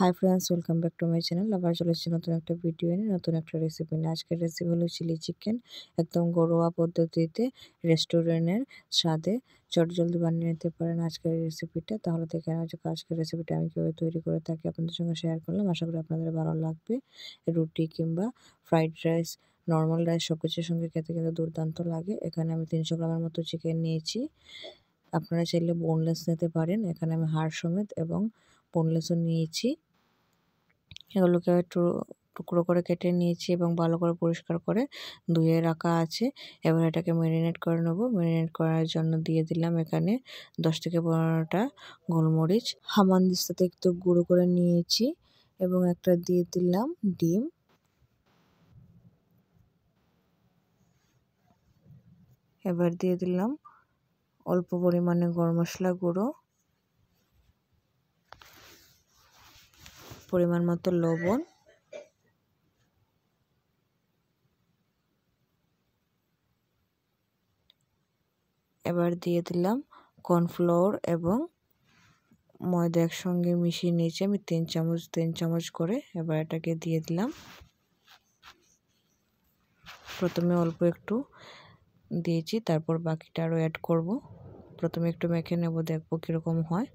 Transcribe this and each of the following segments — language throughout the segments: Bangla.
Hi friends, welcome back to my channel. আবার চলে এসেছি নতুন একটা ভিডিও নিয়ে, নতুন একটা রেসিপি নিয়ে। আজকের রেসিপি হলো চিলি চিকেন, একদম ঘরোয়া পদ্ধতিতে রেস্টুরেন্টের স্বাদে চটজলদি বানিয়ে নিতে পারেন আজকের এই রেসিপিটা। তাহলে দেখে নেওয়া যাক আজকের রেসিপিটা আমি কীভাবে তৈরি করে থাকি, আপনাদের সঙ্গে শেয়ার করলাম। আশা করি আপনাদের ভালো লাগবে। রুটি কিংবা ফ্রাইড রাইস, নর্মাল রাইস সব কিছুর সঙ্গে খেতে কিন্তু দুর্দান্ত লাগে। এখানে আমি 300 গ্রামের মতো চিকেন নিয়েছি। আপনারা চাইলে বোনলেস নিতে পারেন। এখানে আমি হাড় সমেত এবং বোনলেসও নিয়েছি। এগুলোকে টুকরো করে কেটে নিয়েছি এবং ভালো করে পরিষ্কার করে ধুয়ে রাখা আছে। এবার এটাকে ম্যারিনেট করে নেব। ম্যারিনেট করার জন্য দিয়ে দিলাম এখানে 10 থেকে 15টা গোলমরিচ হামানদিস্তাতে একটু গুঁড়ো করে নিয়েছি এবং একটা দিয়ে দিলাম ডিম। এবার দিয়ে দিলাম অল্প পরিমাণে গরম মশলা গুঁড়ো, পরিমাণ মতো লবণ, এবার দিয়ে দিলাম কর্নফ্লাওয়ার এবং ময়দা একসঙ্গে মিশিয়ে নিয়েছি আমি 3 চামচ করে। এবার এটাকে দিয়ে দিলাম। প্রথমে অল্প একটু দিয়েছি, তারপর বাকিটা আরও অ্যাড করব। প্রথমে একটু মেখে নেব, দেখব কীরকম হয়।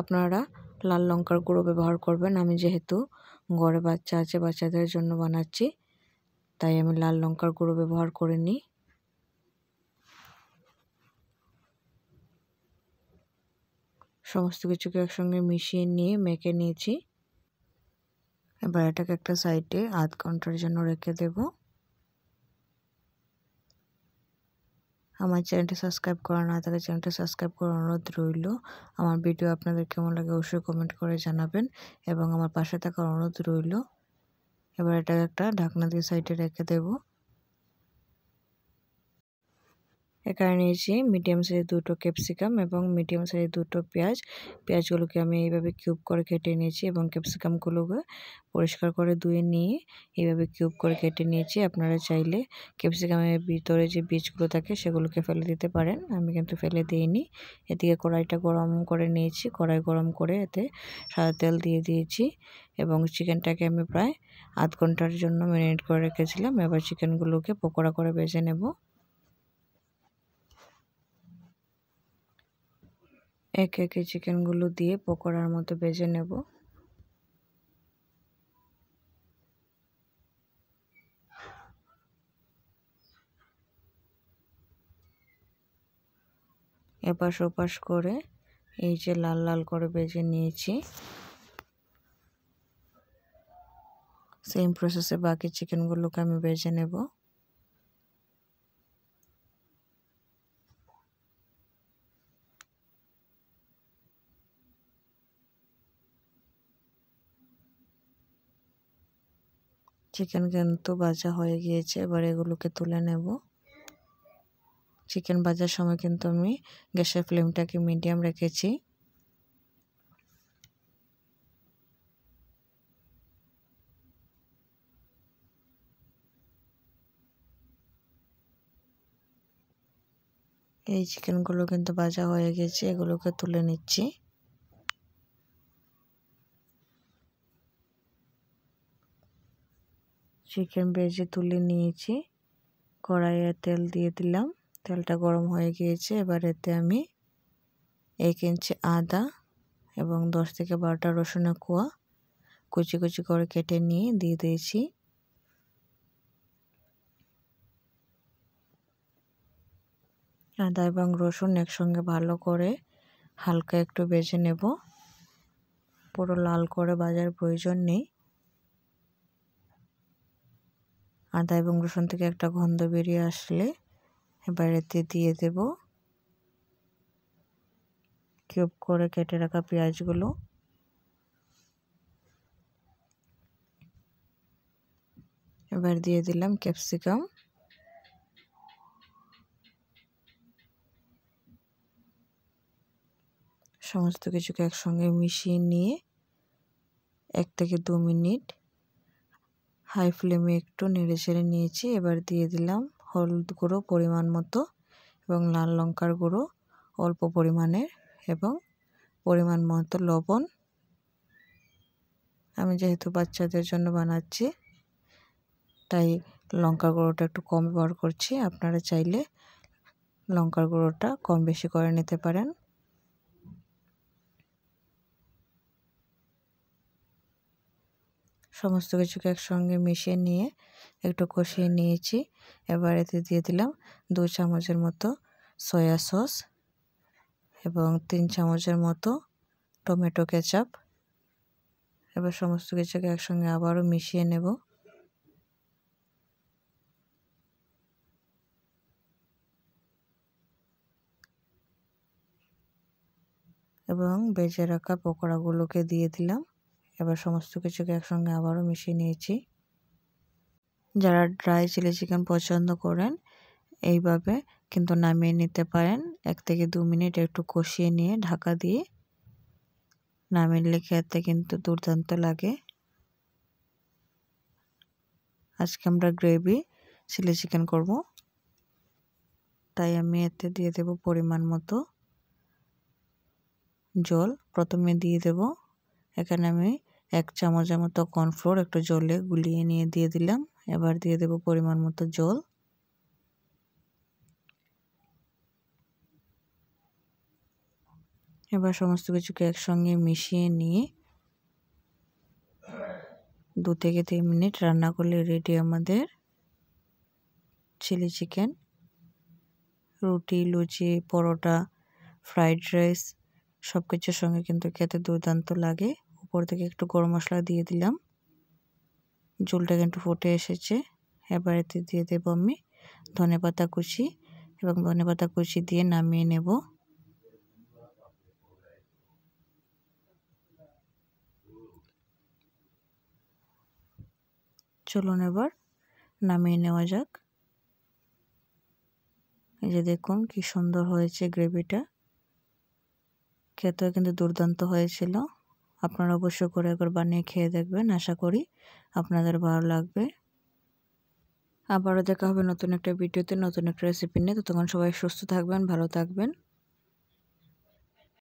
আপনারা লাল লঙ্কার গুঁড়ো ব্যবহার করবেন। আমি যেহেতু ঘরে বাচ্চা আছে, বাচ্চাদের জন্য বানাচ্ছি, তাই আমি লাল লঙ্কার গুঁড়ো ব্যবহার করিনি। সমস্ত কিছুকে একসঙ্গে মিশিয়ে নিয়ে মেখে নিয়েছি। এবার এটাকে একটা সাইডে আধ ঘন্টার জন্য রেখে দেব। আমার চ্যানেলটি সাবস্ক্রাইব করা না থাকলে চ্যানেলটি সাবস্ক্রাইব করার অনুরোধ রইল। আমার ভিডিও আপনাদের কেমন লাগে অবশ্যই কমেন্ট করে জানাবেন এবং আমার পাশে থাকার অনুরোধ রইল। এবার এটাকে একটা ঢাকনা দিয়ে সাইডে রেখে দেব। এখানে নিয়েছি মিডিয়াম সাইজের 2টো ক্যাপসিকাম এবং মিডিয়াম সাইজের 2টো পেঁয়াজ। পেঁয়াজগুলোকে আমি এইভাবে কিউব করে কেটে নিয়েছি এবং ক্যাপসিকামগুলোকে পরিষ্কার করে ধুয়ে নিয়ে এইভাবে কিউব করে কেটে নিয়েছি। আপনারা চাইলে ক্যাপসিকামের ভিতরে যে বীজগুলো থাকে সেগুলোকে ফেলে দিতে পারেন, আমি কিন্তু ফেলে দিইনি। এদিকে কড়াইটা গরম করে নিয়েছি। কড়াই গরম করে এতে সাদা তেল দিয়ে দিয়েছি এবং চিকেনটাকে আমি প্রায় আধ ঘন্টার জন্য ম্যারিনেট করে রেখেছিলাম। এবার চিকেনগুলোকে পকোড়া করে ভেজে নেব। একে একে চিকেনগুলো দিয়ে পকোড়ার মতো ভেজে নেব। এপাশ ওপাশ করে এই যে লাল লাল করে ভেজে নিয়েছি। সেম প্রসেসে বাকি চিকেনগুলোকে আমি ভেজে নেব। চিকেন কিন্তু ভাজা হয়ে গিয়েছে, এবার এগুলোকে তুলে নেব। চিকেন ভাজার সময় কিন্তু আমি গ্যাসের ফ্লেমটাকে মিডিয়াম রেখেছি। এই চিকেনগুলো কিন্তু ভাজা হয়ে গেছে, এগুলোকে তুলে নিচ্ছি। চিকেন ভেজে তুলে নিয়েছি। কড়াইয়ে তেল দিয়ে দিলাম, তেলটা গরম হয়ে গিয়েছে। এবার এতে আমি 1 ইঞ্চি আদা এবং 10 থেকে 12টা রসুনের কোয়া কুচি কুচি করে কেটে নিয়ে দিয়ে দিয়েছি। আদা এবং রসুন একসঙ্গে ভালো করে হালকা একটু ভেজে নেব। পুরো লাল করে ভাজার প্রয়োজন নেই। আদা এবং রসুন থেকে একটা গন্ধ বেরিয়ে আসলে এবার এতে দিয়ে দেব কিউব করে কেটে রাখা পেঁয়াজগুলো। এবার দিয়ে দিলাম ক্যাপসিকাম। সমস্ত কিছুকে একসঙ্গে মিশিয়ে নিয়ে 1 থেকে 2 মিনিট হাই ফ্লেমে একটু নেড়ে চেড়ে নিয়েছি। এবার দিয়ে দিলাম হলুদ গুঁড়ো পরিমাণ মতো এবং লাল লঙ্কার গুঁড়ো অল্প পরিমাণের এবং পরিমাণ মতো লবণ। আমি যেহেতু বাচ্চাদের জন্য বানাচ্ছি তাই লঙ্কার গুঁড়োটা একটু কম ব্যবহার করছি। আপনারা চাইলে লঙ্কার গুঁড়োটা কম বেশি করে নিতে পারেন। সমস্ত কিছুকে একসঙ্গে মিশিয়ে নিয়ে একটু কষিয়ে নিয়েছি। এবার এতে দিয়ে দিলাম 2 চামচের মতো সয়া সস এবং 3 চামচের মতো টমেটো কেচাপ। এবার সমস্ত কিছুকে একসঙ্গে আবারও মিশিয়ে নেব। এবং ভেজে রাখা পকোড়াগুলোকে দিয়ে দিলাম। এবার সমস্ত কিছুকে একসঙ্গে আবারও মিশিয়ে নিয়েছি। যারা ড্রাই চিলি চিকেন পছন্দ করেন এইভাবে কিন্তু নামিয়ে নিতে পারেন। 1 থেকে 2 মিনিট একটু কষিয়ে নিয়ে ঢাকা দিয়ে নামিয়ে নিলে খেতে কিন্তু দুর্দান্ত লাগে। আজকে আমরা গ্রেভি চিলি চিকেন করব, তাই আমি এতে দিয়ে দেব পরিমাণ মতো জল। প্রথমে দিয়ে দেব এখানে আমি 1 চামচের মতো কর্নফ্লোর একটু জলে গুলিয়ে নিয়ে দিয়ে দিলাম। এবার দিয়ে দেব পরিমাণ মতো জল। এবার সমস্ত কিছুকে একসঙ্গে মিশিয়ে নিয়ে 2 থেকে 3 মিনিট রান্না করলে রেডি আমাদের চিলি চিকেন। রুটি, লুচি, পরোটা, ফ্রাইড রাইস সব কিছুর সঙ্গে কিন্তু খেতে দুর্দান্ত লাগে। উপর থেকে একটু গরম মশলা দিয়ে দিলাম। ঝোলটা কিন্তু ফুটে এসেছে। এবার এতে দিয়ে দেব আমি ধনেপাতা কুচি এবং ধনেপাতা কুচি দিয়ে নামিয়ে নেব। চলুন এবার নামিয়ে নেওয়া যাক। এই যে দেখুন কি সুন্দর হয়েছে গ্রেভিটা, খেতেও কিন্তু দুর্দান্ত হয়েছিল। আপনারা অবশ্যই করে একবার বানিয়ে খেয়ে দেখবেন, আশা করি আপনাদের ভালো লাগবে। আবারও দেখা হবে নতুন একটা ভিডিওতে, নতুন একটা রেসিপি নিয়ে। ততক্ষণ সবাই সুস্থ থাকবেন, ভালো থাকবেন।